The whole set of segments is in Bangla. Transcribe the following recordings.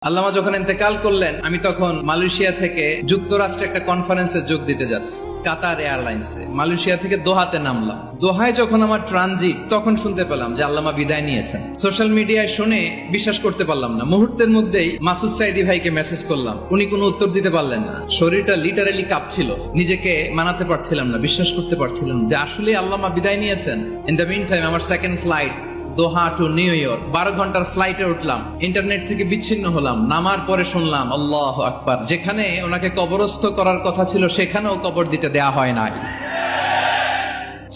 আল্লামা যখন ইন্তেকাল করলেন, আমি তখন মালয়েশিয়া থেকে যুক্তরাষ্ট্রে একটা কনফারেন্সে যোগ দিতে যাচ্ছি, কাতার এয়ারলাইন্সে। মালয়েশিয়া থেকে দোহাতে নামলাম। দোহায় যখন আমার ট্রানজিট, তখন শুনতে পেলাম যে আল্লামা বিদায় নিয়েছেন। সোশ্যাল মিডিয়ায় শুনে বিশ্বাস করতে পারলাম না। মুহূর্তের মধ্যেই মাসুদ সাইদি ভাইকে মেসেজ করলাম, উনি কোনো উত্তর দিতে পারলেন না। শরীরটা লিটারালি কাঁপছিল, নিজেকে মানাতে পারছিলাম না, বিশ্বাস করতে পারছিলাম যে আসলে আল্লামা বিদায় নিয়েছেন। ইন দ্য মিন টাইম আমার সেকেন্ড ফ্লাইট দোহা টু নিউ ইয়র্ক, 12 ঘন্টার ফ্লাইটে উঠলাম, ইন্টারনেট থেকে বিচ্ছিন্ন হলাম। নামার পরে শুনলাম আল্লাহু আকবার, যেখানে ওনাকে কবরস্থ করার কথা ছিল সেখানেও কবর দিতে দেয়া হয় নাই।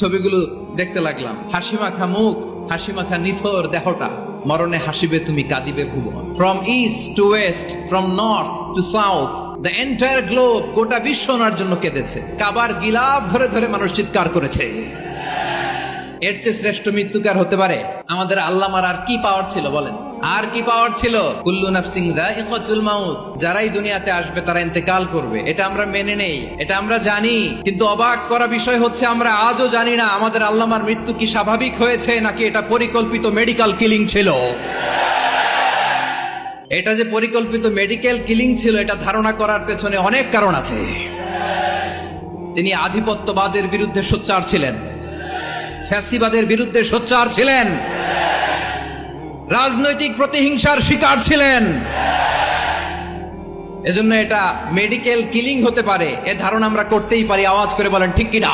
ছবিগুলো দেখতে লাগলাম, হাসি মাখা মুখ, হাসি মাখা নিথর দেহটা। মরণে হাসিবে তুমি, কাঁদিবে ভুবন। From east to west, from north to south, the entire globe, গোটা বিশ্ব ওনার জন্য কেঁদেছে। কাবার গিলাফ ধরে ধরে মানুষ চিৎকার করেছে। এর চেয়ে শ্রেষ্ঠ মৃত্যুকার হতে পারে? আমাদের আল্লামার আর কি পাওয়ার ছিল বলেন? আর কি পাওয়ার ছিল? কুল্লু নাফসিন যায়িকাতুল মাউত, যারাই দুনিয়াতে আসবে তারা ইন্তেকাল করবে, এটা আমরা মেনে নেই, এটা আমরা জানি। কিন্তু অবাক করা বিষয় হচ্ছে আমরা আজও জানি না আমাদের আল্লামার মৃত্যু কি স্বাভাবিক হয়েছে নাকি এটা পরিকল্পিত মেডিকেল কিলিং ছিল। এটা যে পরিকল্পিত মেডিকেল কিলিং ছিল, এটা ধারণা করার পেছনে অনেক কারণ আছে। তিনি আধিপত্যবাদের বিরুদ্ধে সোচ্চার ছিলেন, ফ্যাসিবাদের বিরুদ্ধে সোচ্চার ছিলেন, রাজনৈতিক প্রতিহিংসার শিকার ছিলেন। এজন্য এটা মেডিকেল কিলিং হতে পারে, এ ধারণা আমরা করতেই পারি। আওয়াজ করে বলেন ঠিক কিনা?